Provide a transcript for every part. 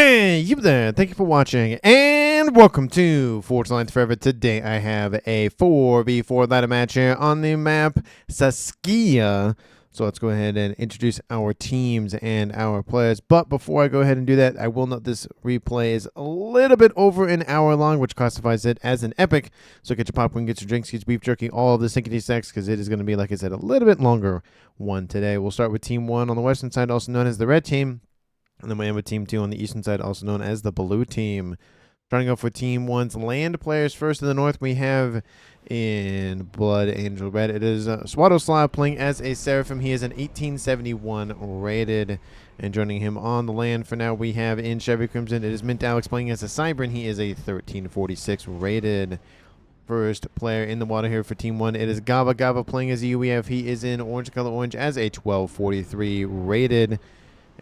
Hey, you there. Thank you for watching, and welcome to Forge Lines Forever. Today I have a 4v4 ladder match here on the map SASKIYA. So let's go ahead and introduce our teams and our players. But before I go ahead and do that, I will note this replay is a little bit over an hour long, which classifies it as an epic. So get your popcorn, get your drinks, get your beef jerky, all of the syncity snacks, because it is going to be, like I said, a little bit longer one today. We'll start with Team 1 on the western side, also known as the red team. And then we have a Team 2 on the eastern side, also known as the blue team. Trying to go for Team 1's land players first in the north. We have in Blood Angel Red, it is Swatoslav playing as a Seraphim. He is an 1871 rated. And joining him on the land for now, we have in Chevy Crimson, it is MintAlex playing as a Cybran. He is a 1346 rated. First player in the water here for Team 1, it is Gava playing as a UEF. He is in orange color orange as a 1243 rated.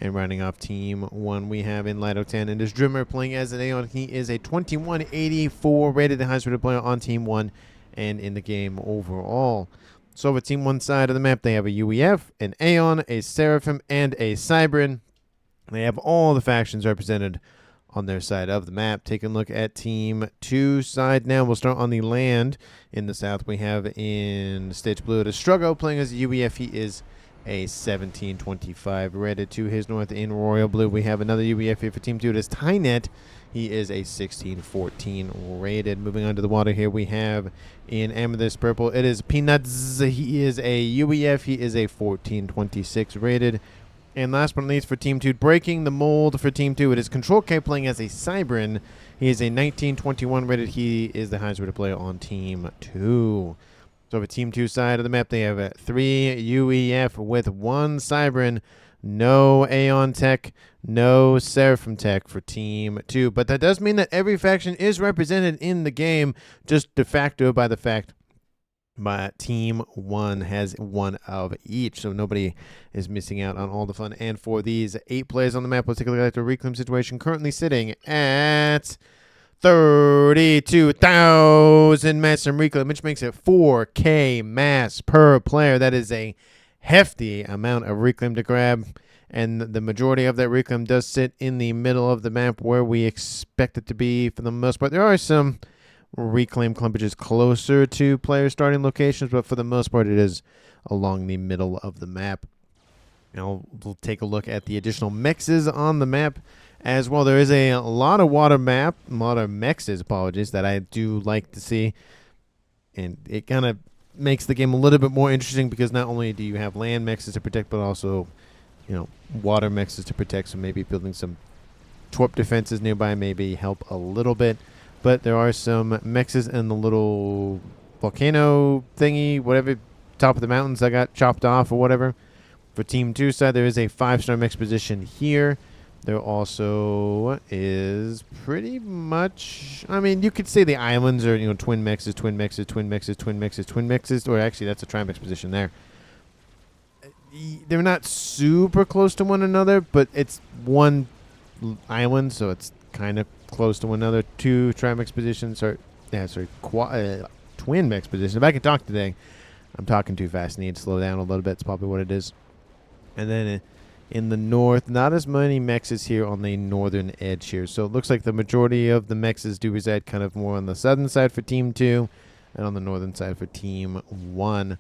And rounding off Team 1, we have in Light 10, and is Drimer playing as an Aeon. He is a 2184 rated, the highest rated player on Team 1 and in the game overall. So with Team 1 side of the map, they have a UEF, an Aeon, a Seraphim, and a Cybran. They have all the factions represented on their side of the map. Taking a look at Team 2 side now. We'll start on the land. In the south, we have in Stage Blue, it is Strogo playing as a UEF. He is a 1725 rated. To his north in Royal Blue, we have another UEF here for Team 2. It is TyNet. He is a 1614 rated. Moving on to the water here, we have in Amethyst Purple, it is Peanuts. He is a UEF. He is a 1426 rated. And last but not least for Team 2, breaking the mold for Team 2, it is Ctrl-K playing as a Cybran. He is a 1921 rated. He is the highest rated player on Team 2. So for Team 2 side of the map, they have 3 UEF with 1 Cybran, no Aeon Tech, no Seraphim Tech for Team 2. But that does mean that every faction is represented in the game, just de facto by the fact that Team 1 has 1 of each. So nobody is missing out on all the fun. And for these 8 players on the map, let's take a look at the reclaim situation, currently sitting at 32,000 mass and reclaim, which makes it 4K mass per player. That is a hefty amount of reclaim to grab, and the majority of that reclaim does sit in the middle of the map where we expect it to be for the most part. There are some reclaim clumpages closer to player starting locations, but for the most part it is along the middle of the map. Now we'll take a look at the additional mexes on the map as well. There is a lot of mexes, apologies, that I do like to see, and it kind of makes the game a little bit more interesting because not only do you have land mexes to protect, but also, you know, water mexes to protect. So maybe building some twerp defenses nearby maybe help a little bit. But there are some mexes in the little volcano thingy, whatever, top of the mountains that got chopped off or whatever. For Team 2 side, there is a 5-star mex position here. There also is pretty much, I mean, you could say the islands are, you know, twin mexes, twin mexes, twin mexes, twin mexes, twin mexes, or actually that's a trimex position there. They're not super close to one another, but it's one island, so it's kind of close to one another. 2 trimex positions, or, yeah, sorry, twin mex positions. If I can talk today, I'm talking too fast. I need to slow down a little bit. It's probably what it is. And then in the north, not as many mexes here on the northern edge here. So it looks like the majority of the mexes do reside kind of more on the southern side for Team 2 and on the northern side for Team 1.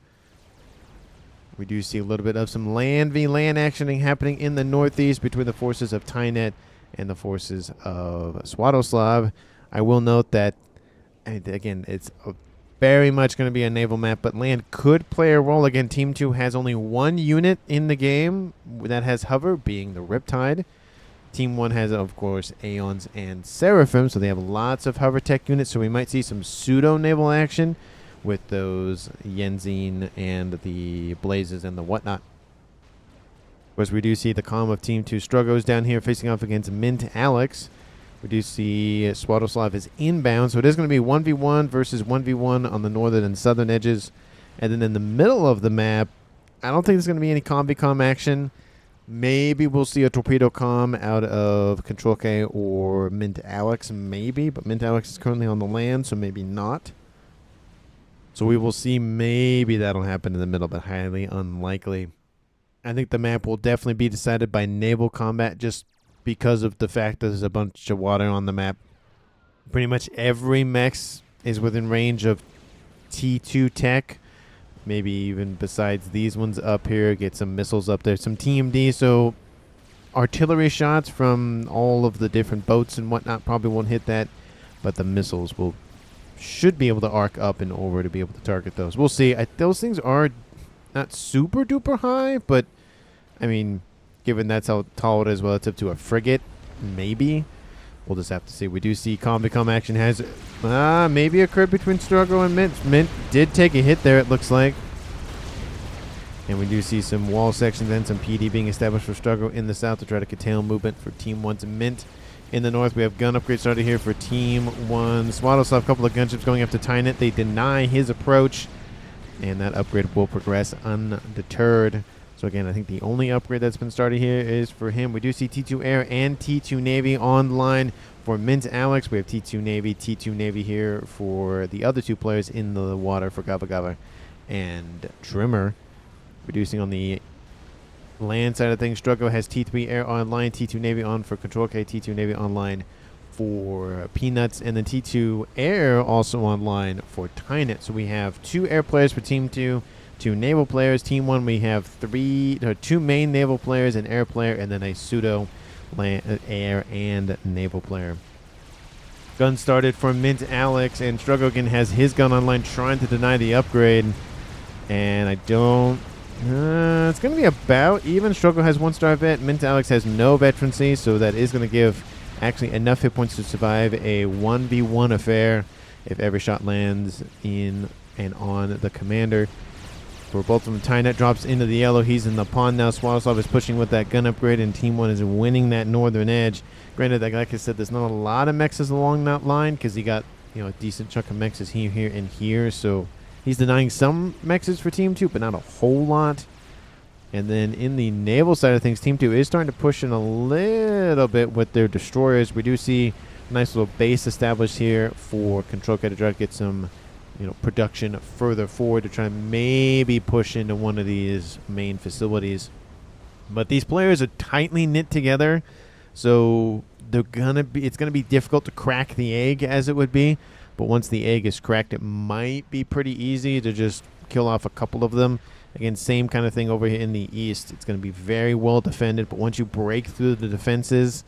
We do see a little bit of some land v land action happening in the northeast between the forces of TyNet and the forces of Swatoslav. I will note that, again, it's very much going to be a naval map, but land could play a role. Again, Team 2 has only 1 unit in the game that has hover, being the Riptide. Team 1 has, of course, Aeons and Seraphim, so they have lots of hover tech units, so we might see some pseudo-naval action with those Yenzine and the Blazes and the whatnot. Of course, we do see the column of Team 2 Strogos down here facing off against MintAlex. We do see Swatoslav is inbound, so it is going to be 1v1 versus 1v1 on the northern and southern edges. And then in the middle of the map, I don't think there's going to be any combi-com action. Maybe we'll see a torpedo com out of Ctrl-K or MintAlex, maybe. But MintAlex is currently on the land, so maybe not. So we will see. Maybe that'll happen in the middle, but highly unlikely. I think the map will definitely be decided by naval combat, just because of the fact that there's a bunch of water on the map. Pretty much every mechs is within range of T2 tech. Maybe even besides these ones up here, get some missiles up there, some TMD. So artillery shots from all of the different boats and whatnot probably won't hit that, but the missiles should be able to arc up and over to be able to target those. We'll see. Those things are not super duper high, but I mean, given that's how tall it is relative to a frigate, maybe. We'll just have to see. We do see com-to-com action has maybe occurred between Strogo and Mint. Mint did take a hit there, it looks like. And we do see some wall sections and some PD being established for Strogo in the south to try to curtail movement for Team 1's Mint. In the north, we have gun upgrade started here for Team 1. Swatoslav, a couple of gunships going up to TyNet. They deny his approach, and that upgrade will progress undeterred. So again, I think the only upgrade that's been started here is for him. We do see T2 Air and T2 Navy online for MintAlex. We have T2 Navy here for the other two players in the water for Gava Gava and Drimer. Reducing on the land side of things, Strogo has T3 Air online, T2 Navy on for Ctrl-K, T2 Navy online for Peanuts, and then T2 Air also online for TyNet. So we have 2 air players for Team 2, 2 naval players. Team 1, we have 2 main naval players, an air player, and then a pseudo air and naval player. Gun started for MintAlex, and Strogo again has his gun online trying to deny the upgrade. And I don't... it's going to be about even. Strogo has 1-star vet. MintAlex has no veterancy, so that is going to give actually enough hit points to survive a 1v1 affair if every shot lands in and on the commander. For both of them, TyNet drops into the yellow. He's in the pond now. Swatoslav is pushing with that gun upgrade, and Team 1 is winning that northern edge. Granted, like I said, there's not a lot of mexes along that line because he got a decent chunk of mexes here, and here. So he's denying some mexes for Team 2, but not a whole lot. And then in the naval side of things, Team 2 is starting to push in a little bit with their destroyers. We do see a nice little base established here for Ctrl-K to try to get some production further forward to try and maybe push into one of these main facilities. But these players are tightly knit together, so it's gonna be difficult to crack the egg, as it would be. But once the egg is cracked, it might be pretty easy to just kill off a couple of them. Again, same kind of thing over here in the east. It's going to be very well defended, but once you break through the defenses,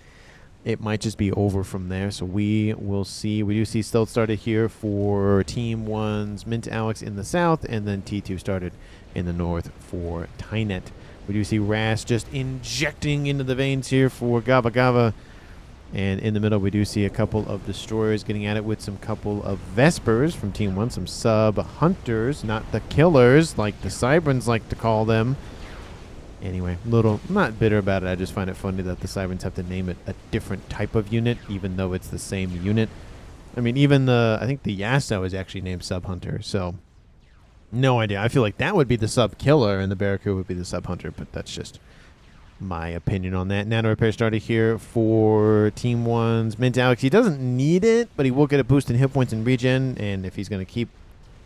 it might just be over from there. So we will see. We do see stealth started here for Team 1's MintAlex in the south, and then T2 started in the north for TyNet. We do see Ras just injecting into the veins here for Gava Gava. And in the middle, we do see a couple of destroyers getting at it with some couple of Vespers from Team 1, some sub-hunters, not the killers like the Cyberns like to call them. Anyway, I'm not bitter about it. I just find it funny that the Cyberns have to name it a different type of unit, even though it's the same unit. I mean, even I think the Yasso is actually named Sub-Hunter, so no idea. I feel like that would be the Sub-Killer and the Barracuda would be the Sub-Hunter, but that's just my opinion on that. Nano repair started here for Team 1's MintAlex. He doesn't need it, but he will get a boost in hit points and regen, and if he's going to keep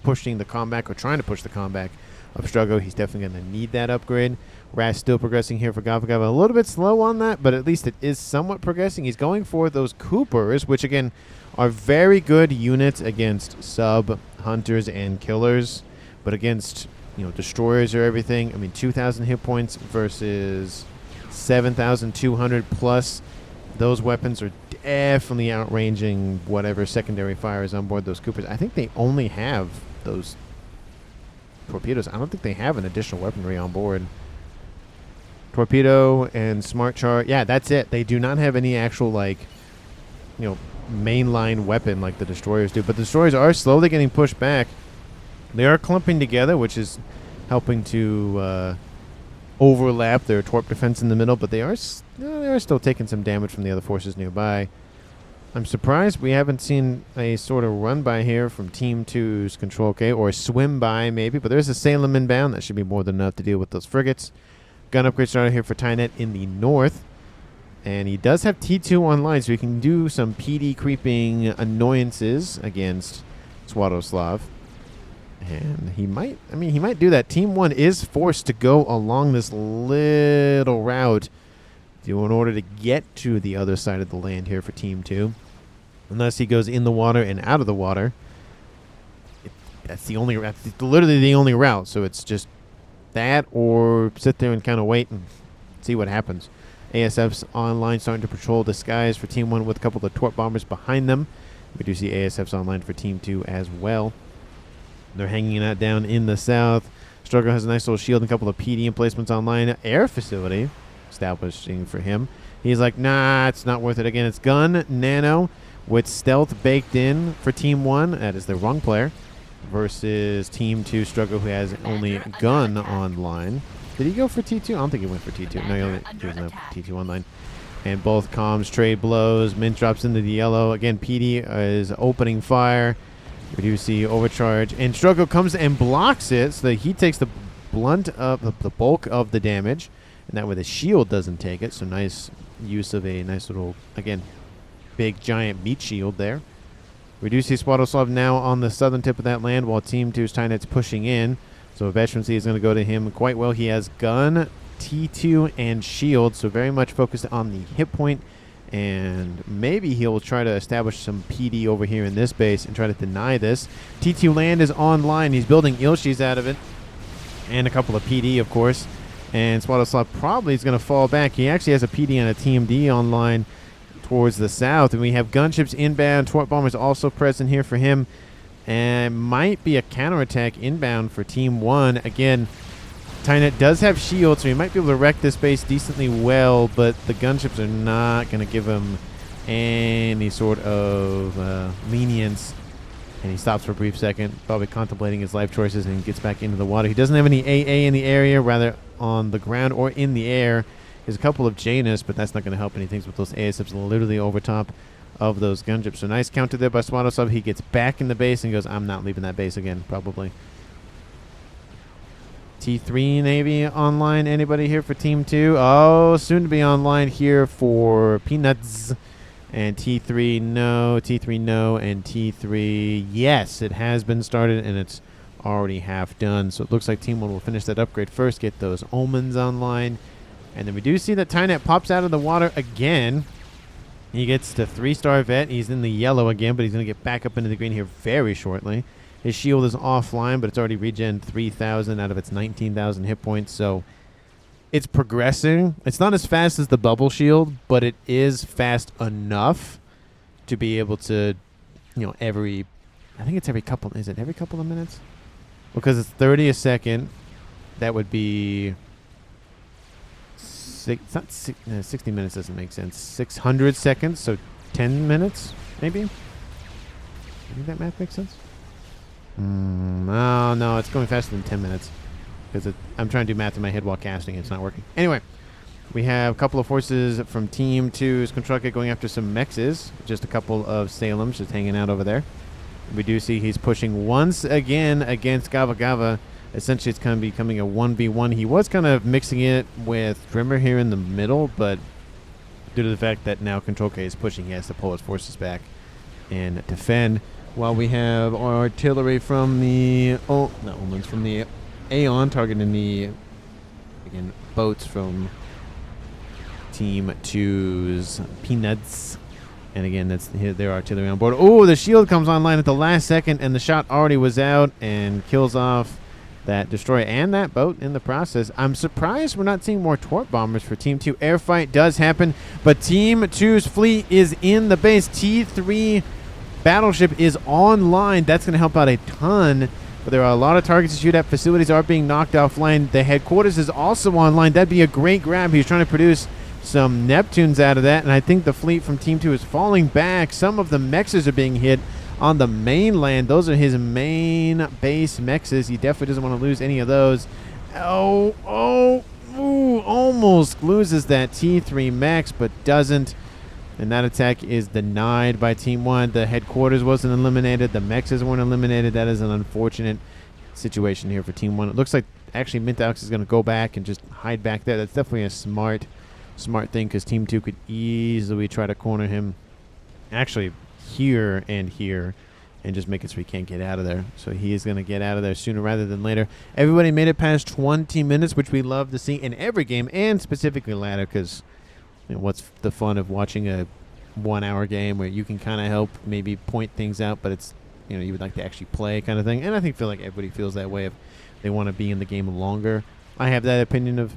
pushing the comeback or trying to push the comeback of Strogo, he's definitely going to need that upgrade. Ras still progressing here for Gava Gava. A little bit slow on that, but at least it is somewhat progressing. He's going for those Coopers, which again are very good units against sub-hunters and killers, but against destroyers or everything. I mean, 2,000 hit points versus 7,200 plus. Those weapons are definitely outranging whatever secondary fire is on board those Coopers. I think they only have those torpedoes. I don't think they have an additional weaponry on board. Torpedo and smart char. Yeah, that's it. They do not have any actual mainline weapon like the destroyers do. But the destroyers are slowly getting pushed back. They are clumping together, which is helping to overlap their torp defense in the middle, but they are still taking some damage from the other forces nearby. I'm surprised we haven't seen a sort of run by here from Team 2's Ctrl-K, or a swim by maybe, but there's a Salem inbound. That should be more than enough to deal with those frigates. Gun upgrade started here for TyNet in the north, and he does have T2 online, so he can do some PD creeping annoyances against Swatoslav. And he might do that. Team 1 is forced to go along this little route in order to get to the other side of the land here for Team 2. Unless he goes in the water and out of the water. That's literally the only route. So it's just that, or sit there and kind of wait and see what happens. ASF's online, starting to patrol the skies for Team 1 with a couple of torp bombers behind them. We do see ASF's online for Team 2 as well. They're hanging out down in the south. Strogo has a nice little shield and a couple of PD emplacements online. Air facility establishing for him. He's like, nah, it's not worth it. Again, it's gun, nano, with stealth baked in for Team 1. That is the wrong player. Versus Team 2, Strogo, who has only gun online. Did he go for T2? I don't think he went for T2. No, he doesn't have T2 online. And both comms trade blows. Mint drops into the yellow. Again, PD is opening fire. We do see overcharge. And Strogo comes and blocks it so that he takes the blunt of the bulk of the damage. And that way the shield doesn't take it. So nice use of a nice little, again, big giant meat shield there. We do see Swatoslav now on the southern tip of that land while Team 2's TyNet's pushing in. So veterancy is going to go to him quite well. He has gun, T2, and shield. So very much focused on the hit point. And maybe he'll try to establish some PD over here in this base and try to deny this. T2 land is online. He's building Ilshis out of it. And a couple of PD, of course. And Swatoslav probably is going to fall back. He actually has a PD and a TMD online towards the south. And we have gunships inbound. Torp bombers also present here for him. And might be a counterattack inbound for Team 1. Again, TyNet does have shields, so he might be able to wreck this base decently well, but the gunships are not going to give him any sort of lenience. And he stops for a brief second, probably contemplating his life choices, and gets back into the water. He doesn't have any AA in the area, rather on the ground or in the air. There's a couple of Janus, but that's not going to help anything with those ASFs literally over top of those gunships. So nice counter there by Swatoslav. He gets back in the base and goes, I'm not leaving that base again, probably. T3 Navy online. Anybody here for Team 2? Oh, soon to be online here for Peanuts. And T3 no, T3 no, and T3 yes. It has been started and it's already half done. So it looks like Team 1 will finish that upgrade first, get those omens online. And then we do see that TyNet pops out of the water again. He gets to 3-star vet. He's in the yellow again, but he's going to get back up into the green here very shortly. His shield is offline, but it's already regen 3,000 out of its 19,000 hit points. So it's progressing. It's not as fast as the bubble shield, but it is fast enough to be able to, you know, I think it's every couple. Is it every couple of minutes? Because it's 30 a second. That would be... It's not 60 minutes doesn't make sense. 600 seconds, so 10 minutes, maybe? I think that math makes sense. Oh, no, it's going faster than 10 minutes. Because I'm trying to do math in my head while casting. It's not working. Anyway, we have a couple of forces from Team 2's Ctrl-K going after some mexes. Just a couple of Salems just hanging out over there. We do see he's pushing once again against Gava Gava. Essentially, it's kind of becoming a 1v1. He was kind of mixing it with Drimer here in the middle, but due to the fact that now Ctrl-K is pushing, he has to pull his forces back and defend. While we have artillery from the from the Aeon targeting the boats from Team 2's Peanuts. And again, that's their artillery on board. Oh, the shield comes online at the last second, and the shot already was out and kills off that destroyer and that boat in the process. I'm surprised we're not seeing more torp bombers for Team 2. Airfight does happen, but Team 2's fleet is in the base. T3 battleship is online. That's going to help out a ton, but there are a lot of targets to shoot at. Facilities are being knocked offline. The headquarters is also online. That'd be a great grab. He's trying to produce some Neptunes out of that, and I think the fleet from Team 2 is falling back. Some of the mexes are being hit on the mainland. Those are his main base mexes. He definitely doesn't want to lose any of those. Almost loses that T3 mex, but doesn't. And that attack is denied by Team 1. The headquarters wasn't eliminated. The mexes weren't eliminated. That is an unfortunate situation here for Team 1. It looks like actually MintAlex is going to go back and just hide back there. That's definitely a smart thing, because Team 2 could easily try to corner him. Actually, here and just make it so he can't get out of there. So he is going to get out of there sooner rather than later. Everybody made it past 20 minutes, which we love to see in every game, and specifically ladder, because what's the fun of watching a 1 hour game where you can kind of help maybe point things out, but it's, you would like to actually play kind of thing. And I feel like everybody feels that way if they want to be in the game longer. I have that opinion of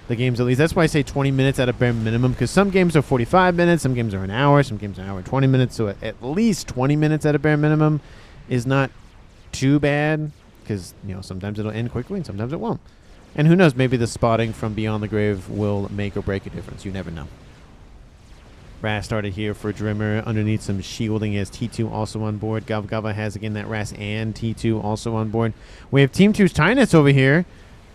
the games at least. That's why I say 20 minutes at a bare minimum, because some games are 45 minutes, some games are an hour, some games are an hour and 20 minutes. So at least 20 minutes at a bare minimum is not too bad, because sometimes it'll end quickly and sometimes it won't. And who knows, maybe the spotting from Beyond the Grave will make or break a difference. You never know. Ras started here for Drimer underneath some shielding. He has T2 also on board. Gava has, again, that Ras and T2 also on board. We have Team 2's TyNet over here.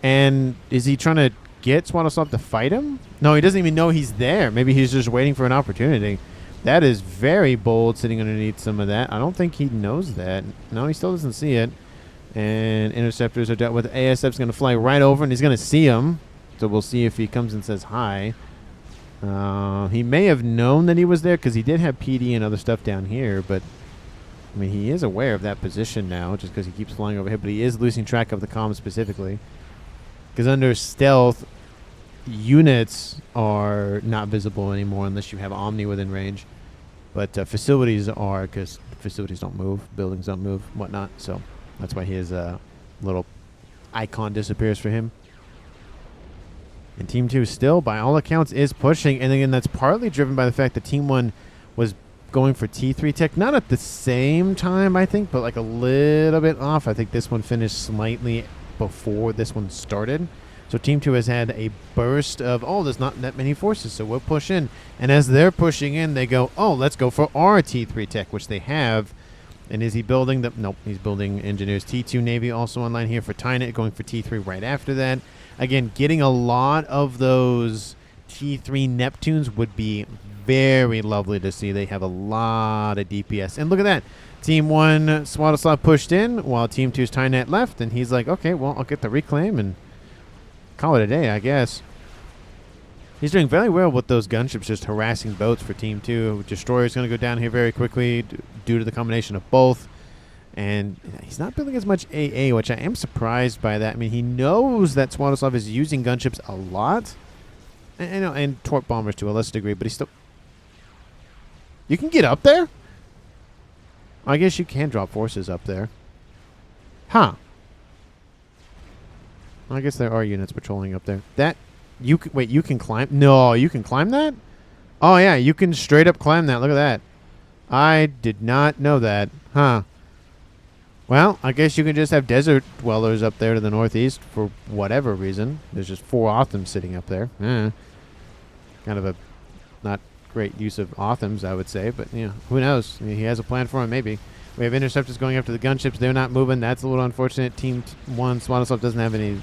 And is he trying to get Swatoslav to fight him? No, he doesn't even know he's there. Maybe he's just waiting for an opportunity. That is very bold, sitting underneath some of that. I don't think he knows that. No, he still doesn't see it. And interceptors are dealt with. ASF's going to fly right over, and he's going to see him. So we'll see if he comes and says hi. He may have known that he was there because he did have PD and other stuff down here, but I mean, he is aware of that position now just because he keeps flying overhead, but he is losing track of the comms specifically because under stealth, units are not visible anymore unless you have Omni within range, but facilities are, because facilities don't move, buildings don't move, whatnot, so that's why his little icon disappears for him. And Team 2 still, by all accounts, is pushing. And again, that's partly driven by the fact that Team 1 was going for T3 tech. Not at the same time, I think, but like a little bit off. I think this one finished slightly before this one started. So Team 2 has had a burst of, oh, there's not that many forces, so we'll push in. And as they're pushing in, they go, oh, let's go for our T3 tech, which they have. And is he building the... Nope, he's building engineers. T2 Navy also online here for TyNet, going for T3 right after that. Again, getting a lot of those T3 Neptunes would be very lovely to see. They have a lot of DPS. And look at that. Team 1, Swatoslav pushed in, while Team 2's TyNet left. And he's like, okay, well, I'll get the reclaim and call it a day, I guess. He's doing very well with those gunships just harassing boats for Team 2. Destroyer's going to go down here very quickly due to the combination of both. And he's not building as much AA, which I am surprised by that. I mean, he knows that Swatoslav is using gunships a lot. And torp bombers to a lesser degree, but he's still... You can get up there? I guess you can drop forces up there. Huh. I guess there are units patrolling up there. That... You can, wait, you can climb? No, you can climb that? Oh, yeah, you can straight up climb that. Look at that. I did not know that. Huh. Well, I guess you can just have desert dwellers up there to the northeast for whatever reason. There's just 4 Othams sitting up there. Kind of a not great use of Othams, I would say, but who knows? I mean, he has a plan for him, maybe. We have interceptors going after the gunships. They're not moving. That's a little unfortunate. Team 1, Swatoslav doesn't have any...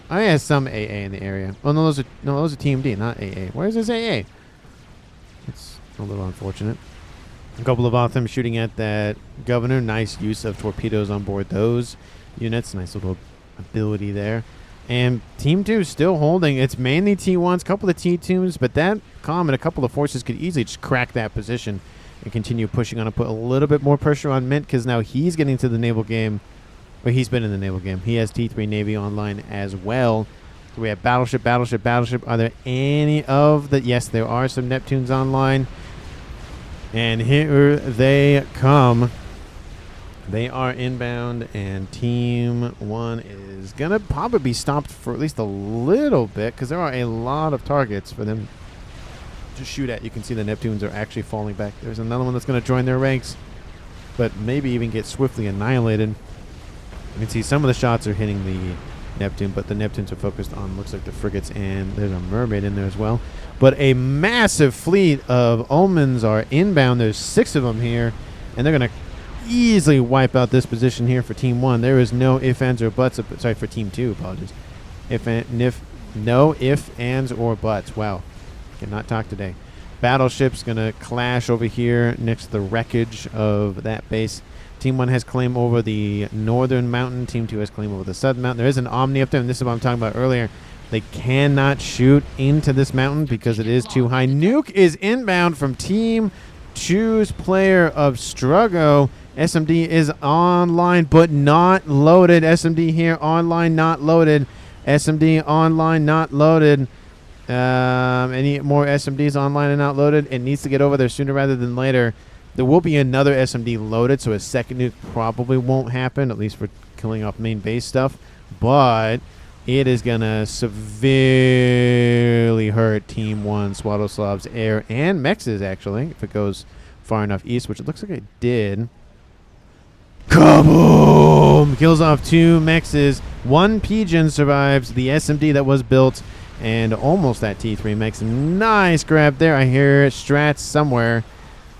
Oh, he has some AA in the area. Oh, no, those are Team D, not AA. Where's his AA? It's a little unfortunate. A couple of Othams shooting at that governor. Nice use of torpedoes on board those units. Nice little ability there. And Team 2 still holding. It's mainly T1s, a couple of T2s, but that comm and a couple of forces could easily just crack that position and continue pushing on and put a little bit more pressure on Mint, because now he's getting to the naval game. Well, he's been in the naval game. He has T3 Navy online as well. So we have battleship, battleship, battleship. Are there any of the... Yes, there are some Neptunes online. And here they come. They are inbound, and Team 1 is going to probably be stopped for at least a little bit, because there are a lot of targets for them to shoot at. You can see the Neptunes are actually falling back. There's another one that's going to join their ranks, but maybe even get swiftly annihilated. You can see some of the shots are hitting the Neptune, but the Neptunes are focused on, looks like, the frigates, and there's a mermaid in there as well. But a massive fleet of Omens are inbound. There's 6 of them here, and they're going to easily wipe out this position here for Team 1. There is no ifs, ands, or buts. Sorry, for Team 2, apologies. No ifs, ands, or buts. Wow. Cannot talk today. Battleship's going to clash over here next to the wreckage of that base. Team 1 has claim over the northern mountain. Team 2 has claim over the southern mountain. There is an Omni up there, and this is what I'm talking about earlier. They cannot shoot into this mountain because it is too high. Nuke is inbound from Team 2's player of Strogo. SMD is online, but not loaded. SMD here online, not loaded. SMD online, not loaded. Any more SMDs online and not loaded? It needs to get over there sooner rather than later. There will be another SMD loaded, so a second nuke probably won't happen, at least for killing off main base stuff. But it is going to severely hurt Team 1, Swatoslav's air and Mex's, actually, if it goes far enough east, which it looks like it did. Kaboom! Kills off 2 Mexes. 1 Pigeon survives the SMD that was built, and almost that T3 Mex. Nice grab there. I hear Strats somewhere.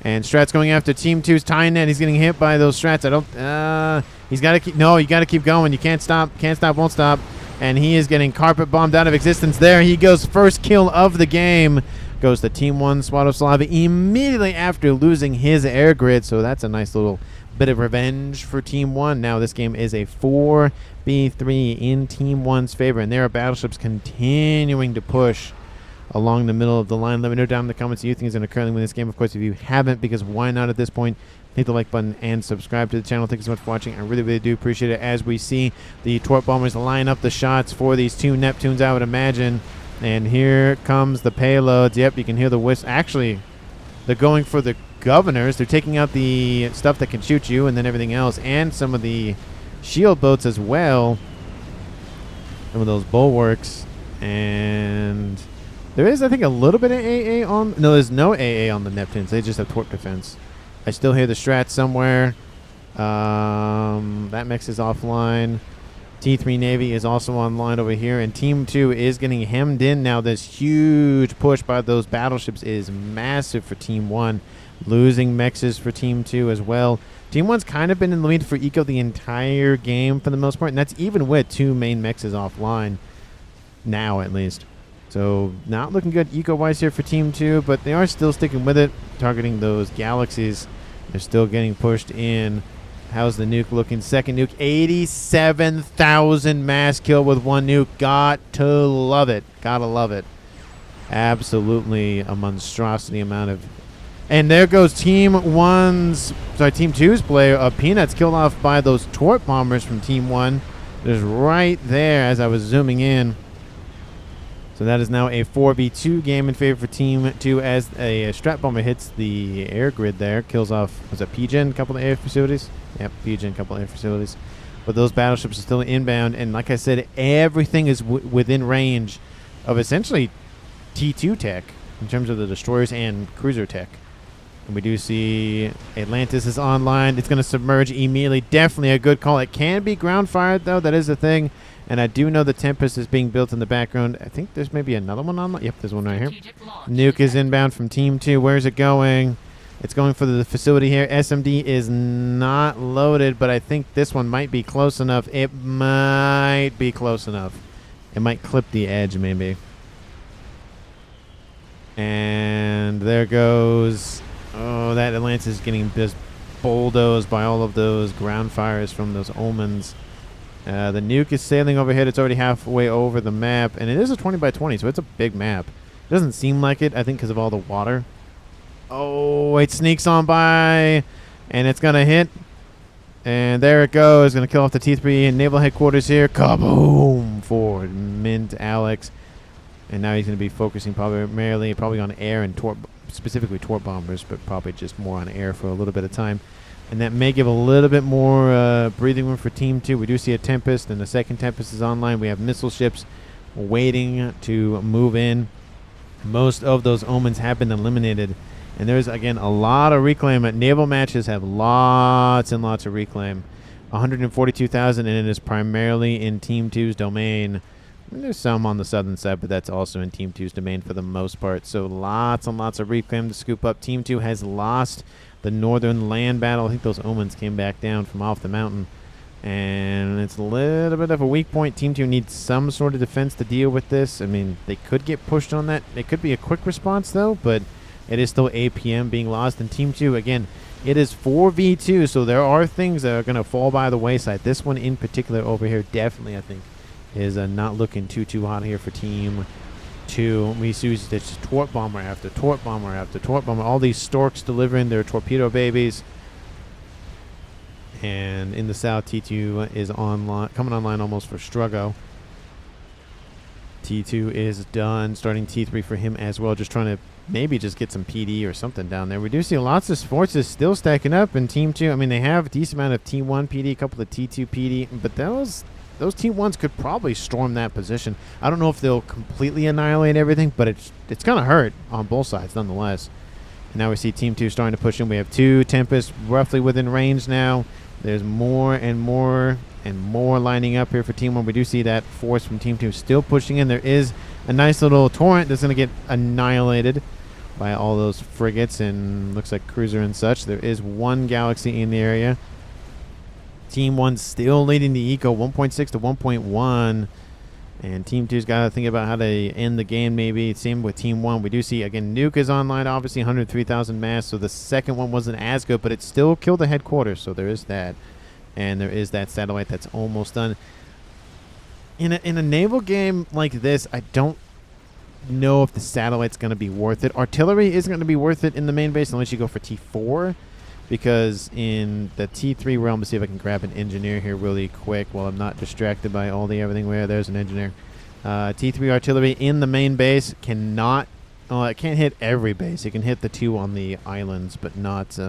And Strat's going after Team 2's TyNet. He's getting hit by those Strats. I don't... he's got to keep... No, you got to keep going. You can't stop. Can't stop, won't stop. And he is getting carpet bombed out of existence there. He goes first kill of the game. Goes to Team 1, Swatoslav, immediately after losing his air grid. So that's a nice little bit of revenge for Team 1. Now this game is a 4v3 in Team 1's favor. And there are battleships continuing to push along the middle of the line. Let me know down in the comments if you think is going to currently win this game. Of course, if you haven't, because why not at this point, hit the like button and subscribe to the channel. Thank you so much for watching. I really, really do appreciate it as we see the Torp Bombers line up the shots for these 2 Neptunes, I would imagine. And here comes the payloads. Yep, you can hear the whistle. Actually, they're going for the governors. They're taking out the stuff that can shoot you and then everything else, and some of the shield boats as well. Some of those bulwarks. And there is, I think, a little bit of AA on... No, there's no AA on the Neptunes. They just have torp defense. I still hear the Strat somewhere. That Mex is offline. T3 Navy is also online over here. And Team 2 is getting hemmed in now. This huge push by those battleships is massive for Team 1. Losing Mexes for Team 2 as well. Team 1's kind of been in the lead for eco the entire game for the most part. And that's even with 2 main Mexes offline. Now, at least. So, not looking good eco-wise here for Team 2, but they are still sticking with it, targeting those galaxies. They're still getting pushed in. How's the nuke looking? Second nuke, 87,000 mass kill with 1 nuke. Got to love it. Gotta love it. Absolutely a monstrosity amount of... And there goes Team 2's player. Peanuts killed off by those Torp Bombers from Team 1. There's right there as I was zooming in. So that is now a 4v2 game in favor for Team 2 as a Strat Bomber hits the air grid there. Kills off, was it Pigeon, a couple of air facilities? Yep, Pigeon, a couple of air facilities. But those battleships are still inbound. And like I said, everything is within range of essentially T2 tech in terms of the destroyers and cruiser tech. And we do see Atlantis is online. It's going to submerge immediately. Definitely a good call. It can be ground fired, though. That is the thing. And I do know the Tempest is being built in the background. I think there's maybe another one on. Yep, there's one right here. Nuke is inbound from Team 2. Where's it going? It's going for the facility here. SMD is not loaded, but I think this one might be close enough. It might be close enough. It might clip the edge, maybe. And there goes... Oh, that Atlantis is getting just bulldozed by all of those ground fires from those omens. The nuke is sailing overhead. It's already halfway over the map. And it is a 20 by 20, so it's a big map. It doesn't seem like it, I think, because of all the water. Oh, it sneaks on by. And it's going to hit. And there it goes. Going to kill off the T3 Naval Headquarters here. Kaboom for MintAlex. And now he's going to be focusing primarily on air and specifically Torp Bombers, but probably just more on air for a little bit of time. And that may give a little bit more breathing room for Team 2. We do see a Tempest, and the second Tempest is online. We have missile ships waiting to move in. Most of those omens have been eliminated. And there's, again, a lot of reclaim. Naval matches have lots and lots of reclaim. 142,000, and it is primarily in Team 2's domain. And there's some on the southern side, but that's also in Team 2's domain for the most part. So lots and lots of reclaim to scoop up. Team 2 has lost the northern land battle. I think those omens came back down from off the mountain. And it's a little bit of a weak point. Team 2 needs some sort of defense to deal with this. I mean, they could get pushed on that. It could be a quick response, though, but it is still APM being lost. And Team 2, again, it is 4v2, so there are things that are going to fall by the wayside. This one in particular over here definitely, I think, is not looking too hot here for Team 2. We see it's Torp Bomber after Torp Bomber after Torp Bomber. All these Storks delivering their torpedo babies. And in the south, T2 is online, coming online almost for Strogo. T2 is done. Starting T3 for him as well. Just trying to maybe just get some PD or something down there. We do see lots of forces still stacking up in Team 2. I mean, they have a decent amount of T1 PD, a couple of T2 PD, but those T1s could probably storm that position. I don't know if they'll completely annihilate everything, but it's going to hurt on both sides nonetheless. And now we see Team 2 starting to push in. We have 2 Tempests roughly within range now. There's more and more and more lining up here for Team 1. We do see that force from Team 2 still pushing in. There is a nice little torrent that's going to get annihilated by all those frigates and looks like cruiser and such. There is 1 galaxy in the area. Team 1 still leading the eco 1.6 to 1.1. And Team 2's got to think about how to end the game maybe. Same with Team 1. We do see, again, Nuke is online, obviously 103,000 mass. So the second one wasn't as good, but it still killed the headquarters. So there is that. And there is that satellite that's almost done. In a naval game like this, I don't know if the satellite's going to be worth it. Artillery isn't going to be worth it in the main base unless you go for T4. Because in the T3 realm, let's see if I can grab an engineer here really quick while I'm not distracted by all the everything. Where there's an engineer. T3 artillery in the main base cannot. It can't hit every base. It can hit the 2 on the islands, but not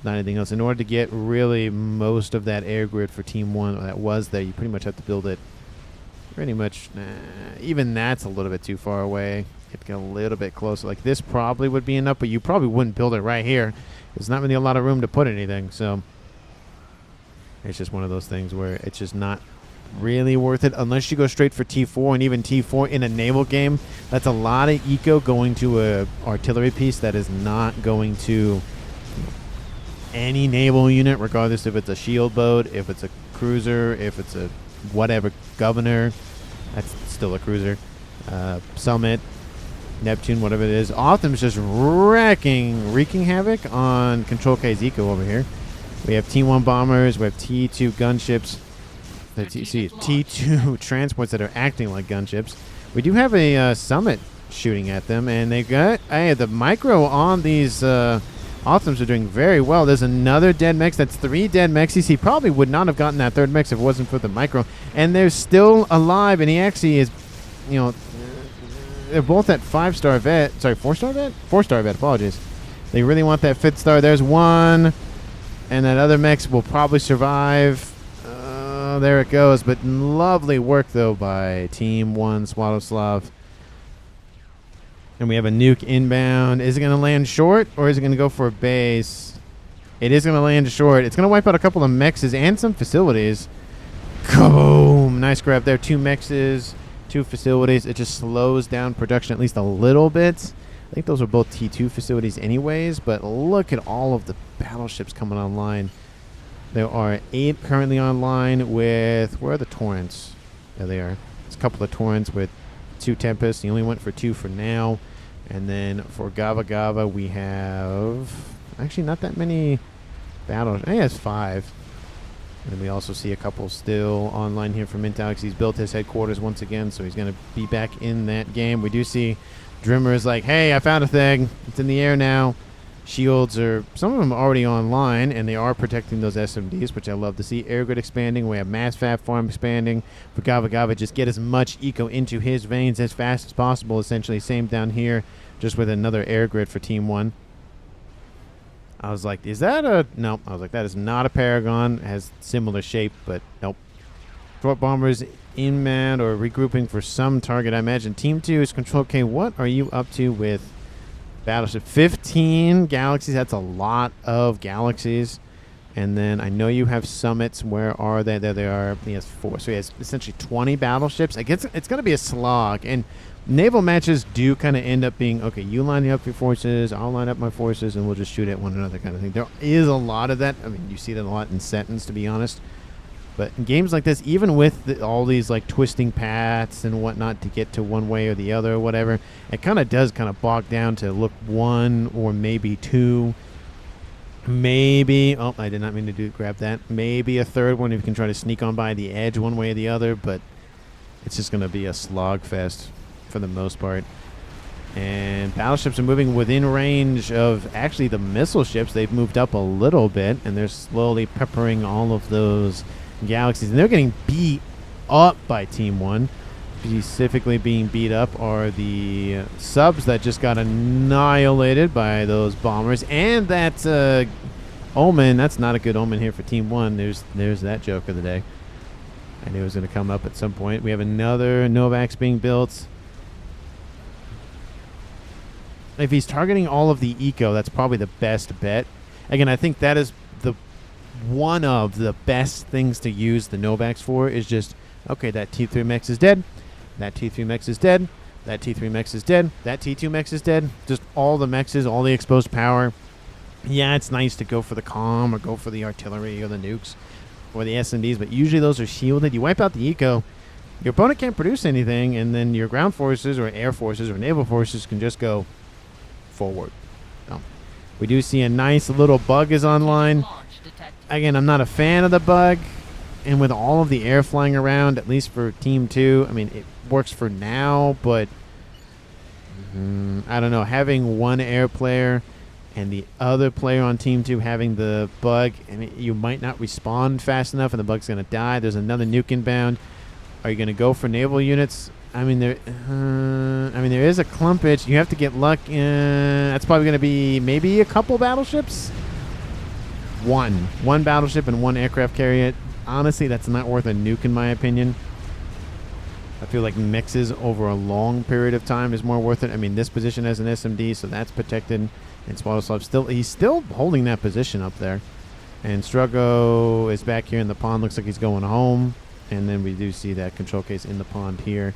anything else. In order to get really most of that air grid for Team 1 that was there, you pretty much have to build it. Pretty much, even that's a little bit too far away. You have to get a little bit closer. Like this probably would be enough, but you probably wouldn't build it right here. There's not really a lot of room to put anything, so it's just one of those things where it's just not really worth it unless you go straight for T4. And even T4 in a naval game, that's a lot of eco going to a artillery piece that is not going to any naval unit, regardless if it's a shield boat, if it's a cruiser, if it's a whatever governor. That's still a cruiser. Summit, Neptune, whatever it is. Optim's just wreaking havoc on Ctrl-K's eco over here. We have T1 bombers. We have T2 gunships. T2 transports that are acting like gunships. We do have a Summit shooting at them, and they got the micro on these Optims are doing very well. There's another dead mech. That's 3 dead mechs. He probably would not have gotten that 3rd mech if it wasn't for the micro. And they're still alive, and he actually is, they're both at 5-star vet. Sorry, 4-star vet? 4-star vet, apologies. They really want that 5th star. There's 1, and that other mech will probably survive. There it goes. But lovely work, though, by Team 1, Swatoslav. And we have a nuke inbound. Is it going to land short, or is it going to go for a base? It is going to land short. It's going to wipe out a couple of mexes and some facilities. Kaboom! Nice grab there. 2 mexes, 2 facilities. It just slows down production at least a little bit. I think those are both T2 facilities anyways, but look at all of the battleships coming online. There are 8 currently online with... Where are the torrents? There they are. It's a couple of torrents with 2 Tempests. He only went for 2 for now. And then for Gava, we have actually not that many battles. I think it's 5. And we also see a couple still online here from MintAlex. He's built his headquarters once again, so he's going to be back in that game. We do see Drimer is like, hey, I found a thing. It's in the air now. Shields are, some of them are already online, and they are protecting those SMDs, which I love to see. Air grid expanding. We have mass FAF farm expanding. For Gava, just get as much eco into his veins as fast as possible, essentially. Same down here, just with another air grid for Team 1. I was like, is that a... Nope. I was like, that is not a Paragon. It has similar shape, but nope. Short bombers inbound or regrouping for some target, I imagine. Team 2 is Ctrl-K. What are you up to with battleship? 15 galaxies. That's a lot of galaxies. And then I know you have summits. Where are they? There they are. He has 4. So he has essentially 20 battleships. It's going to be a slog. And naval matches do kind of end up being, okay, you line up your forces, I'll line up my forces, and we'll just shoot at one another kind of thing. There is a lot of that. I mean, you see that a lot in Sentence, to be honest. But in games like this, even with all these like twisting paths and whatnot to get to one way or the other or whatever, it kind of does kind of bog down to look 1 or maybe 2. Maybe, oh, I did not mean to grab that. Maybe a 3rd one if you can try to sneak on by the edge one way or the other, but it's just going to be a slog fest for the most part. And battleships are moving within range of actually the missile ships. They've moved up a little bit, and they're slowly peppering all of those galaxies. And they're getting beat up by Team 1. specifically being beat up are the subs that just got annihilated by those bombers, and that omen. That's not a good omen here for Team 1. There's that joke of the day. I knew it was going to come up at some point. We have another Novax being built. If he's targeting all of the eco, that's probably the best bet. Again, I think that is one of the best things to use the Novax for, is just, okay, that T3 mech is dead, that T3 mech is dead, that T3 mech is dead, that T2 mech is dead. Just all the mechs, all the exposed power. Yeah, it's nice to go for the comm or go for the artillery or the nukes or the SMDs, but usually those are shielded. You wipe out the eco, your opponent can't produce anything, and then your ground forces or air forces or naval forces can just go forward. So we do see a nice little bug is online. Again, I'm not a fan of the bug, and with all of the air flying around, at least for Team 2, I mean, it works for now, but I don't know. Having one air player and the other player on Team 2 having the bug, I mean, you might not respond fast enough, and the bug's going to die. There's another nuke inbound. Are you going to go for naval units? I mean, there is a clumpage. You have to get luck. That's probably going to be maybe a couple battleships. One battleship and one aircraft carrier. Honestly, that's not worth a nuke in my opinion. I feel like mixes over a long period of time is more worth it. I mean, this position has an SMD, so that's protected. And Swatoslav he's still holding that position up there. And Strogo is back here in the pond. Looks like he's going home. And then we do see that Ctrl-K is in the pond here.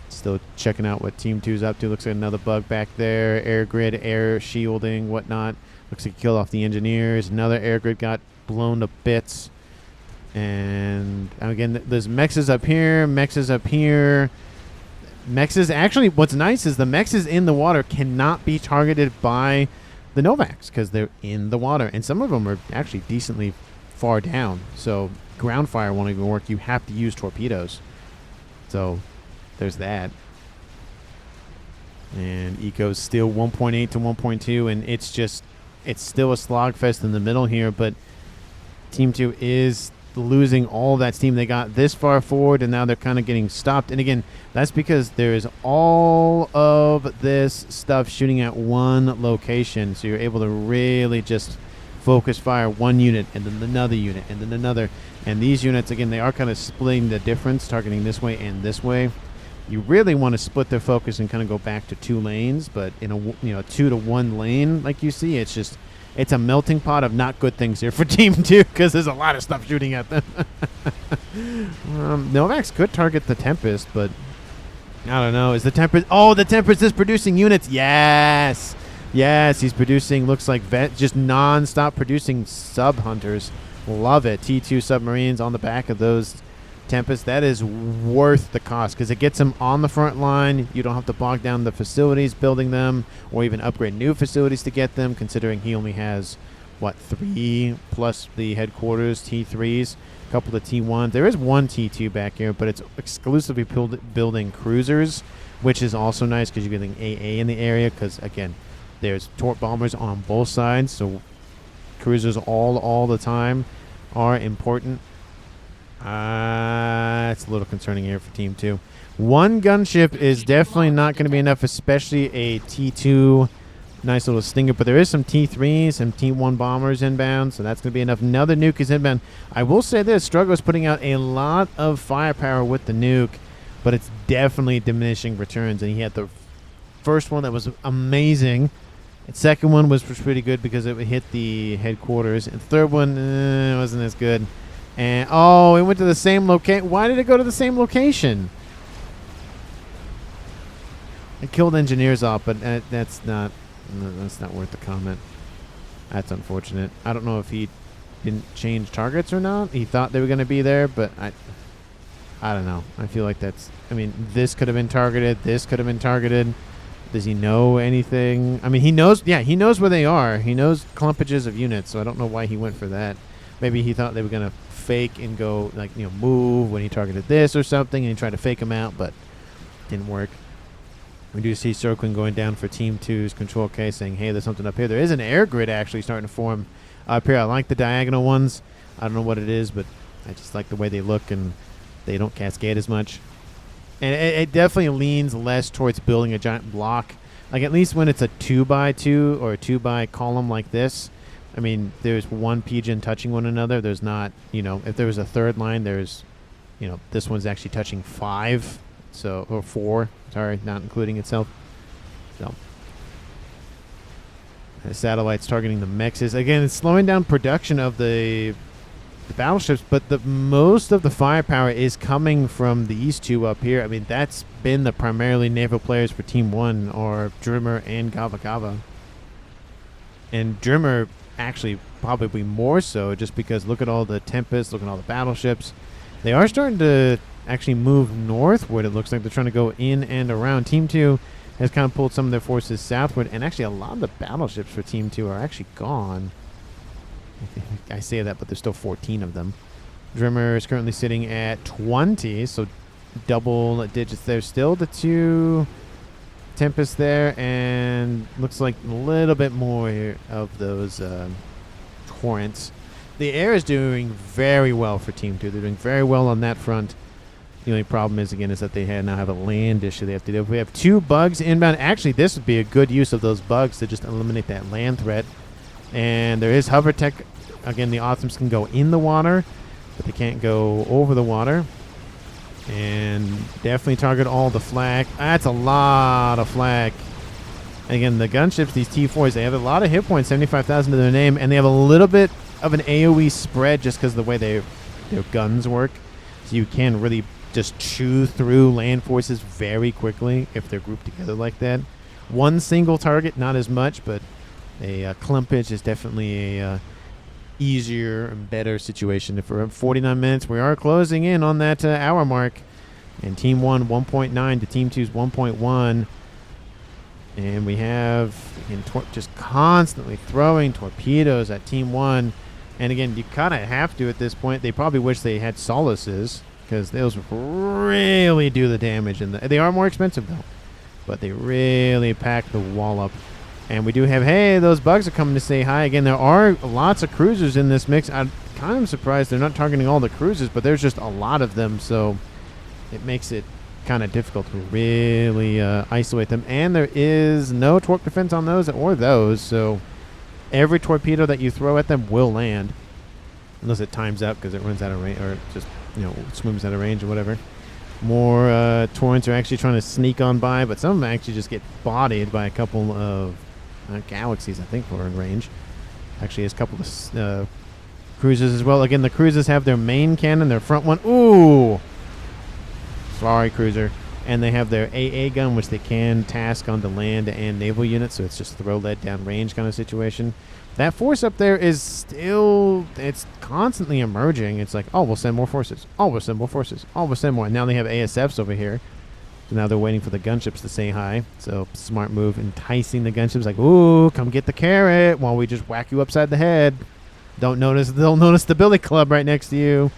Still checking out what Team 2's up to. Looks like another bug back there. Air grid, air shielding, whatnot. Looks like he killed off the engineers. Another air grid got blown to bits. And again, there's mexes up here, mexes up here. Mexes, actually, what's nice is the mexes in the water cannot be targeted by the Novax because they're in the water. And some of them are actually decently far down. So ground fire won't even work. You have to use torpedoes. So there's that. And eco's still 1.8 to 1.2, and it's still a slogfest in the middle here, but Team 2 is losing all that steam. They got this far forward, and now they're kind of getting stopped. And again, that's because there is all of this stuff shooting at one location, so you're able to really just focus fire one unit and then another unit and then another. And these units, again, they are kind of splitting the difference, targeting this way and this way. You really want to split their focus and kind of go back to 2 lanes, but in a 2 to 1 lane like you see, it's a melting pot of not good things here for Team 2 because there's a lot of stuff shooting at them. Novax could target the Tempest, but I don't know. Is the Tempest... Oh, the Tempest is producing units. Yes. Yes, he's producing, looks like just non-stop producing sub-hunters. Love it. T2 submarines on the back of those Tempest. That is worth the cost because it gets him on the front line. You don't have to bog down the facilities building them or even upgrade new facilities to get them, considering he only has, 3 plus the headquarters T3s, a couple of T1s. There is one T2 back here, but it's exclusively building cruisers, which is also nice because you're getting AA in the area because, again, there's torp bombers on both sides, so cruisers all the time are important. It's a little concerning here for Team 2. One gunship is definitely not going to be enough, especially a T2 nice little stinger, but there is some T3s, some T1 bombers inbound, so that's going to be enough. Another nuke is inbound. I will say this, Strogo is putting out a lot of firepower with the nuke, but it's definitely diminishing returns, and he had the first one that was amazing. The second one was pretty good because it hit the headquarters, and the third one wasn't as good. And it went to the same location. Why did it go to the same location? It killed engineers off, but that's not worth the comment. That's unfortunate. I don't know if he didn't change targets or not. He thought they were going to be there, but I don't know. I feel like this could have been targeted. This could have been targeted. Does he know anything? I mean, he knows. Yeah, he knows where they are. He knows clumpages of units, so I don't know why he went for that. Maybe he thought they were going to fake and go, move when he targeted this or something, and he tried to fake him out, but didn't work. We do see circling going down for Team 2's Ctrl-K saying, hey, there's something up here. There is an air grid actually starting to form up here. I like the diagonal ones. I don't know what it is, but I just like the way they look, and they don't cascade as much. And it definitely leans less towards building a giant block. Like, at least when it's a 2x2 or a 2x column like this, I mean, there's one pigeon touching one another. There's not, if there was a third line, there's, this one's actually touching 5, or 4, sorry, not including itself. So, the satellite's targeting the mexes. Again, it's slowing down production of the battleships, but most of the firepower is coming from these two up here. I mean, that's been the primarily naval players for Team 1, or Drimer and Gava. And Drimer actually probably more so, just because look at all the Tempests, look at all the battleships. They are starting to actually move northward. It looks like they're trying to go in and around. Team 2 has kind of pulled some of their forces southward, and actually a lot of the battleships for Team 2 are actually gone. I say that, but there's still 14 of them. Drimer is currently sitting at 20, so double digits. There's still the 2 Tempests there, and looks like a little bit more of those Torrents. The air is doing very well for Team 2. They're doing very well on that front. The only problem is, again, is that they now have a land issue they have to deal with. We have 2 bugs inbound. Actually, this would be a good use of those bugs to just eliminate that land threat. And there is hover tech. Again, the Awesomes can go in the water, but they can't go over the water. And definitely target all the flak. That's a lot of flak. And again, the gunships, these T4s, they have a lot of hit points, 75,000 to their name, and they have a little bit of an AoE spread just because of the way their guns work. So you can really just chew through land forces very quickly if they're grouped together like that. One single target, not as much, but a clumpage is definitely a easier and better situation. If we're at 49 minutes, we are closing in on that hour mark. And Team 1 1.9 to Team 2's 1.1. And we have just constantly throwing torpedoes at Team 1. And again, you kind of have to at this point. They probably wish they had solaces, because those really do the damage. And they are more expensive, though. But they really pack the wall up. And we do have, hey, those bugs are coming to say hi. Again, there are lots of cruisers in this mix. I'm kind of surprised they're not targeting all the cruisers, but there's just a lot of them. So it makes it kind of difficult to really isolate them. And there is no torp defense on those or those. So every torpedo that you throw at them will land. Unless it times out because it runs out of range, or just, swims out of range or whatever. More Torrents are actually trying to sneak on by, but some of them actually just get bodied by a couple of Galaxies, I think, were in range. Actually, there's a couple of cruisers as well. Again, the cruisers have their main cannon, their front one. Ooh! Sorry, cruiser. And they have their AA gun, which they can task onto land and naval units, so it's just throw lead down range kind of situation. That force up there is still, it's constantly emerging. It's like, oh, we'll send more forces. Oh, we'll send more forces. Oh, we'll send more. And now they have ASFs over here. So now they're waiting for the gunships to say hi. So smart move, enticing the gunships like, ooh, come get the carrot while we just whack you upside the head. Don't notice the billy club right next to you.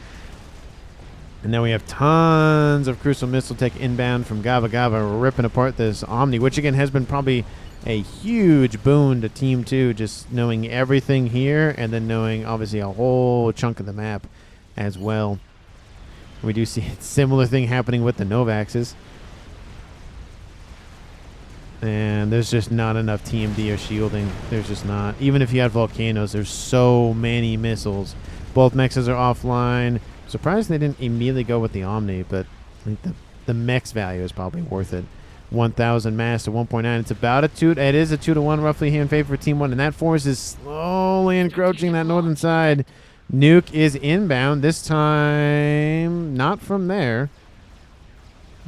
And now we have tons of crucial missile tech inbound from Gava, ripping apart this Omni, which again has been probably a huge boon to Team 2, just knowing everything here and then knowing obviously a whole chunk of the map as well. We do see a similar thing happening with the Novaxes. And there's just not enough TMD or shielding. There's just not. Even if you had volcanoes, there's so many missiles. Both mexes are offline. Surprised they didn't immediately go with the Omni, but I think the mex value is probably worth it. 1,000 mass to 1.9. It's about a 2. It is a 2-to-1 roughly here in favor for Team 1, and that force is slowly encroaching that northern side. Nuke is inbound this time. Not from there.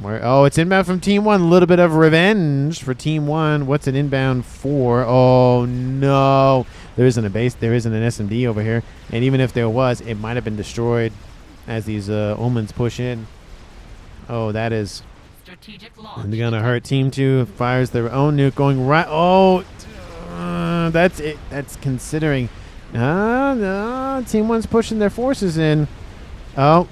Oh, it's inbound from Team 1. A little bit of revenge for Team 1. What's it inbound for? Oh, no. There isn't a base. There isn't an SMD over here. And even if there was, it might have been destroyed as these omens push in. Oh, that is going to hurt. Team 2 fires their own nuke going right. Oh, that's it. That's considering. No. Team 1's pushing their forces in. Oh,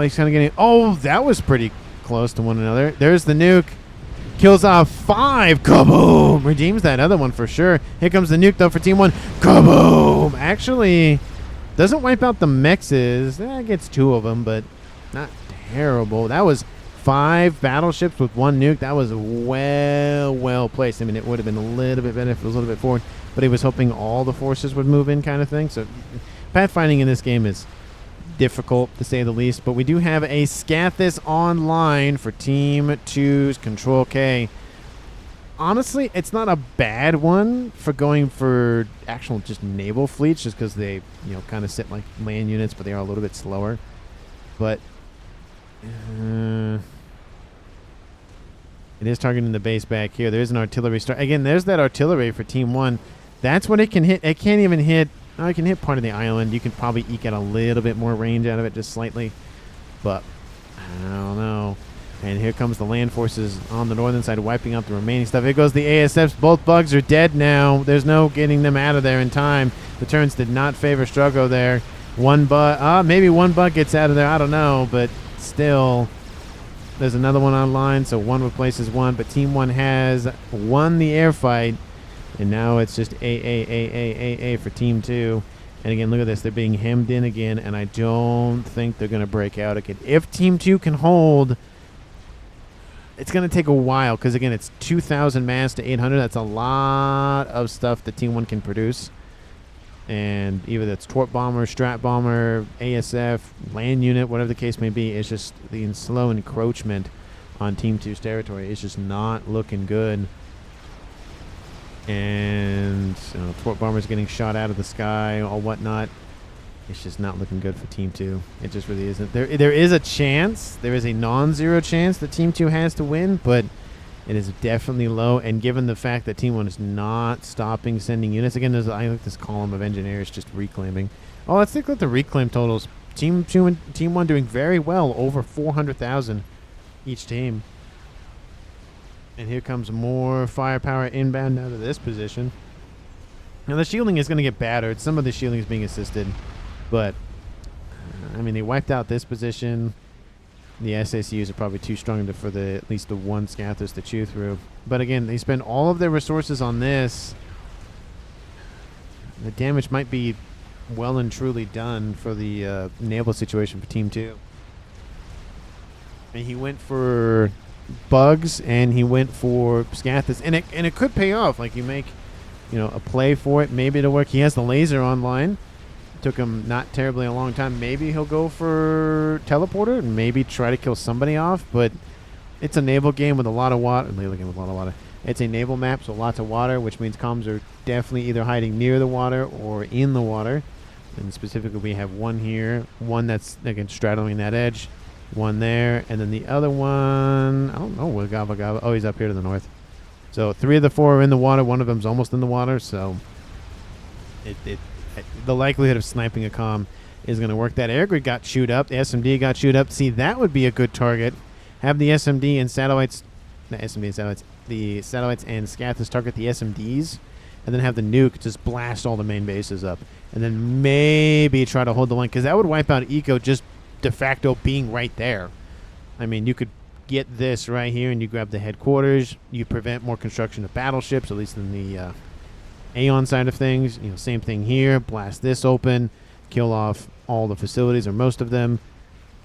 he's kind of getting... Oh, that was pretty close to one another. There's the nuke. Kills off 5. Kaboom! Redeems that other one for sure. Here comes the nuke, though, for Team 1. Kaboom! Actually, doesn't wipe out the mexes. Gets 2 of them, but not terrible. That was 5 battleships with 1 nuke. That was well placed. I mean, it would have been a little bit better if it was a little bit forward, but he was hoping all the forces would move in, kind of thing. So pathfinding in this game is difficult, to say the least. But we do have a Scathis online for Team 2's Ctrl-K. Honestly, it's not a bad one for going for actual just naval fleets, just because they, you know, kind of sit like land units, but they are a little bit slower. But it is targeting the base back here. There is an artillery start. Again, there's that artillery for Team 1. That's what it can hit. It can't even hit. Oh, it can hit part of the island. You can probably eke out a little bit more range out of it, just slightly. But I don't know. And here comes the land forces on the northern side, wiping out the remaining stuff. Here goes the ASFs. Both bugs are dead now. There's no getting them out of there in time. The turns did not favor Strogo there. One bug. Maybe one bug gets out of there. I don't know, but still, there's another one online, so one replaces one. But Team 1 has won the air fight, and now it's just A for Team 2. And again, look at this. They're being hemmed in again, and I don't think they're going to break out again. If Team 2 can hold, it's going to take a while, because again, it's 2,000 mass to 800. That's a lot of stuff that Team 1 can produce. And either that's Torp Bomber, Strat Bomber, ASF, land unit, whatever the case may be, it's just the slow encroachment on Team 2's territory. It's just not looking good. And you know, Torp Bomber's getting shot out of the sky or whatnot. It's just not looking good for Team 2. It just really isn't. There is a chance. There is a non-zero chance that Team 2 has to win, but it is definitely low. And given the fact that Team 1 is not stopping sending units, again, there's I like this column of engineers just reclaiming. Oh, let's take a look at the reclaim totals. Team 2 and Team 1 doing very well, over 400,000 each team. And here comes more firepower inbound now to this position. Now the shielding is going to get battered. Some of the shielding is being assisted. But, I mean, they wiped out this position. The SACUs are probably too strong for at least the one Scathis to chew through. But again, they spend all of their resources on this. The damage might be well and truly done for the naval situation for Team 2. And he went for bugs, and he went for Scathis. And it could pay off. Like, you make, you know, a play for it. Maybe it'll work. He has the laser online. Took him not terribly a long time. Maybe he'll go for teleporter and maybe try to kill somebody off. But it's a naval game with a lot of water. It's a naval map, so lots of water, which means comms are definitely either hiding near the water or in the water. And specifically, we have one here, one that's again straddling that edge, one there, and then the other one, I don't know where Gava. Oh, he's up here to the north. So 3 of the 4 are in the water. One of them's almost in the water. So the likelihood of sniping a comm is going to work. That air grid got chewed up. The SMD got chewed up. See, that would be a good target. Have the SMD and satellites, the satellites and Scathis target the SMDs, and then have the nuke just blast all the main bases up, and then maybe try to hold the line, because that would wipe out Eco just de facto being right there. I mean, you could get this right here, and you grab the headquarters. You prevent more construction of battleships, at least in the Aeon side of things. You know, same thing here. Blast this open, kill off all the facilities or most of them.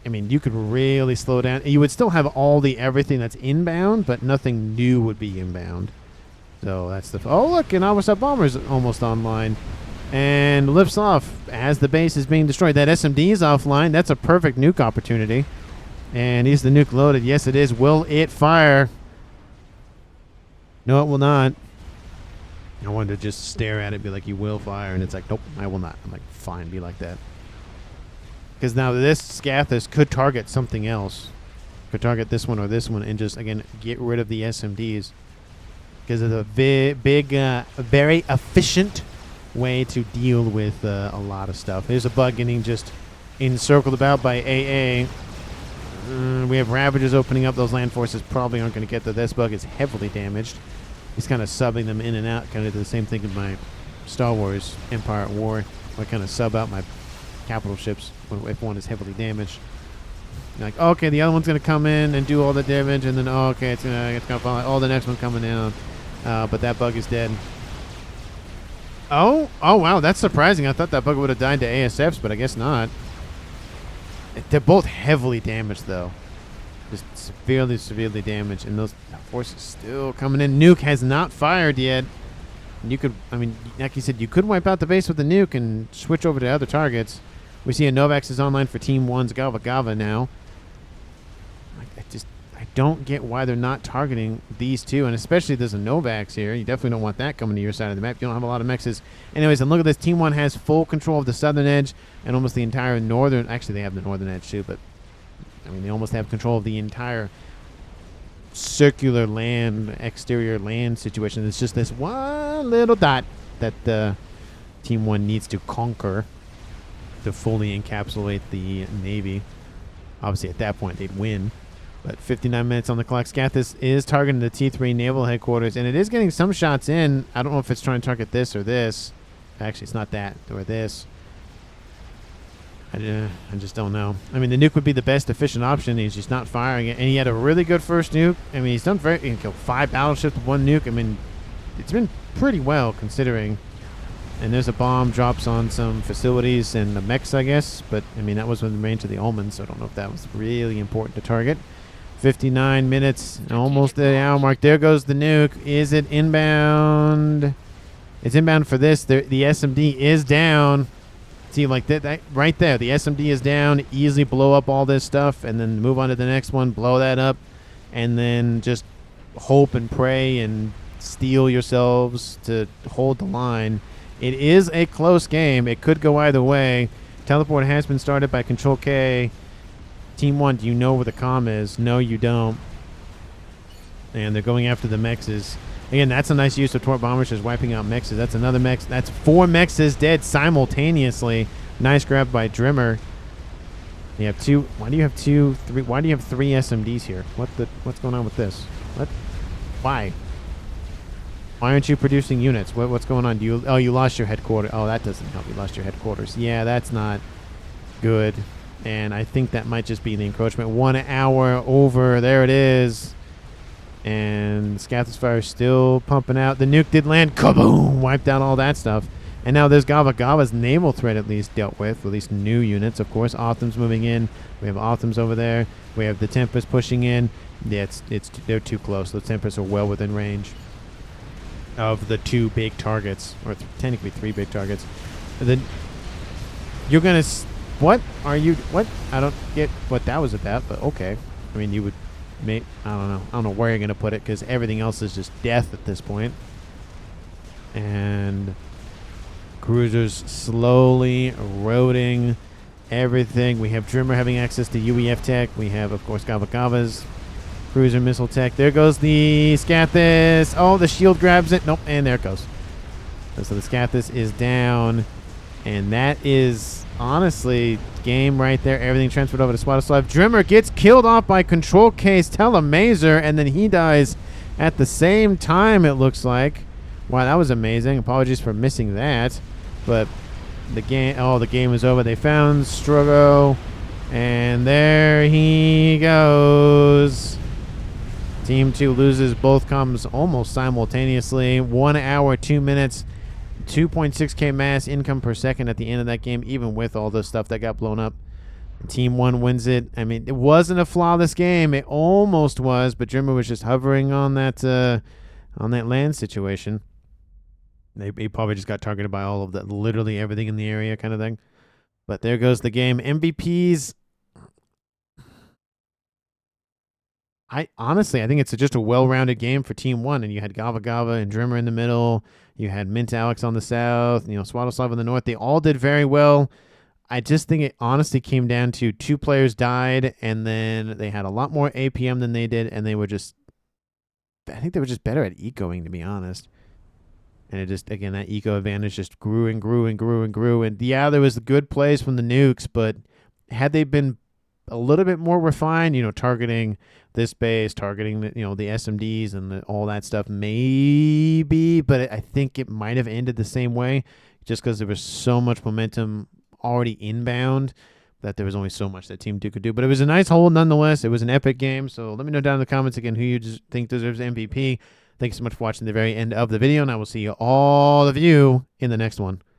I mean, you could really slow down. You would still have everything that's inbound, but nothing new would be inbound. So that's the... Oh, look, an Alpha Bomber's almost online. And lifts off as the base is being destroyed. That SMD is offline. That's a perfect nuke opportunity. And is the nuke loaded? Yes, it is. Will it fire? No, it will not. I wanted to just stare at it, be like, you will fire. And it's like, nope, I will not. I'm like, fine, be like that. Because now this Scathis could target something else. Could target this one or this one and just, again, get rid of the SMDs. Because it's a very efficient way to deal with a lot of stuff. There's a bug getting just encircled about by AA. We have Ravagers opening up. Those land forces probably aren't going to get there. This bug is heavily damaged. He's kind of subbing them in and out. Kind of do the same thing in my Star Wars Empire at War. I kind of sub out my capital ships if one is heavily damaged. Like, okay, the other one's going to come in and do all the damage, and then, oh, okay, it's going to follow. Oh, the next one coming down. But that bug is dead. Oh, wow, that's surprising. I thought that bug would have died to ASFs, but I guess not. They're both heavily damaged, though. Just severely damaged. And those forces still coming in. Nuke has not fired yet. You could, I mean, like you said, you could wipe out the base with the nuke and switch over to other targets. We see a Novax is online for Team 1's Gava now. I don't get why they're not targeting these two, and especially there's a Novax here. You definitely don't want that coming to your side of the map. You don't have a lot of mexes. Anyways, and look at this. Team 1 has full control of the southern edge and almost the entire northern. Actually, they have the northern edge too, but I mean, they almost have control of the entire circular land, exterior land situation. It's just this one little dot that Team 1 needs to conquer to fully encapsulate the Navy. Obviously, at that point, they'd win. But 59 minutes on the clock. Scathis is targeting the T3 naval headquarters, and it is getting some shots in. I don't know if it's trying to target this or this. Actually, it's not that or this. I just don't know. I mean, the nuke would be the best efficient option. He's just not firing it, and he had a really good first nuke. I mean, he's done very. He killed 5 battleships with 1 nuke. I mean, it's been pretty well considering. And there's a bomb drops on some facilities and the mechs, I guess. But I mean, that was within range of the Omen, so I don't know if that was really important to target. 59 minutes, almost the hour mark. There goes the nuke. Is it inbound? It's inbound for this. The SMD is down. See, like that right there. The SMD is down. Easily blow up all this stuff and then move on to the next one. Blow that up. And then just hope and pray and steel yourselves to hold the line. It is a close game. It could go either way. Teleport has been started by Ctrl-K. Team 1, do you know where the comm is? No, you don't. And they're going after the mexes. Again, that's a nice use of torp bombers, just wiping out mexes. That's another mex. That's 4 mexes dead simultaneously. Nice grab by Drimer. You have 2. Why do you have 2, 3? Why do you have 3 SMDs here? What's going on with this? What? Why? Why aren't you producing units? What's going on? You lost your headquarters. Oh, that doesn't help. You lost your headquarters. Yeah, that's not good. And I think that might just be the encroachment. 1 hour over. There it is. And Scathis fire is still pumping out. The nuke did land. Kaboom! Wiped out all that stuff. And now there's Gava's naval threat at least dealt with. At least new units. Of course, Optim's moving in. We have Optims over there. We have the Tempest pushing in. Yeah, they're too close. The Tempests are well within range of the 2 big targets. Or technically 3 big targets. Then you're going to... What are you... What? I don't get what that was about, but okay. I mean, you would make... I don't know. I don't know where you're going to put it, because everything else is just death at this point. And cruisers slowly eroding everything. We have Drimer having access to UEF tech. We have, of course, Gava's cruiser missile tech. There goes the Scathis. Oh, the shield grabs it. Nope, and there it goes. So the Scathis is down. And that is... honestly, game right there. Everything transferred over to Swatoslav. Drimer gets killed off by Ctrl-K's Telemazer, and then he dies at the same time, it looks like. Wow, that was amazing. Apologies for missing that. But the game is over. They found Strogo, and there he goes. Team 2 loses both comms almost simultaneously. 1 hour, 2 minutes. 2.6k mass income per second at the end of that game, even with all the stuff that got blown up. Team 1 wins it. I mean, it wasn't a flawless game. It almost was, but Drimer was just hovering on that land situation. He probably just got targeted by all of that, literally everything in the area kind of thing. But there goes the game. MVPs. Honestly, I think it's just a well-rounded game for Team 1, and you had Gava and Drimer in the middle. You had MintAlex on the south, Swatoslav on the north. They all did very well. I just think it honestly came down to 2 players died, and then they had a lot more APM than they did, and they were just... I think they were just better at ecoing, to be honest. And it just, again, that eco advantage just grew and grew and grew and grew. And yeah, there was good plays from the nukes, but had they been a little bit more refined, targeting this base, targeting the, the SMDs and all that stuff, maybe, but I think it might have ended the same way, just because there was so much momentum already inbound that there was only so much that Team 2 could do. But it was a nice hold nonetheless. It was an epic game. So let me know down in the comments again who you think deserves MVP. Thank you so much for watching the very end of the video, and I will see all of you in the next one.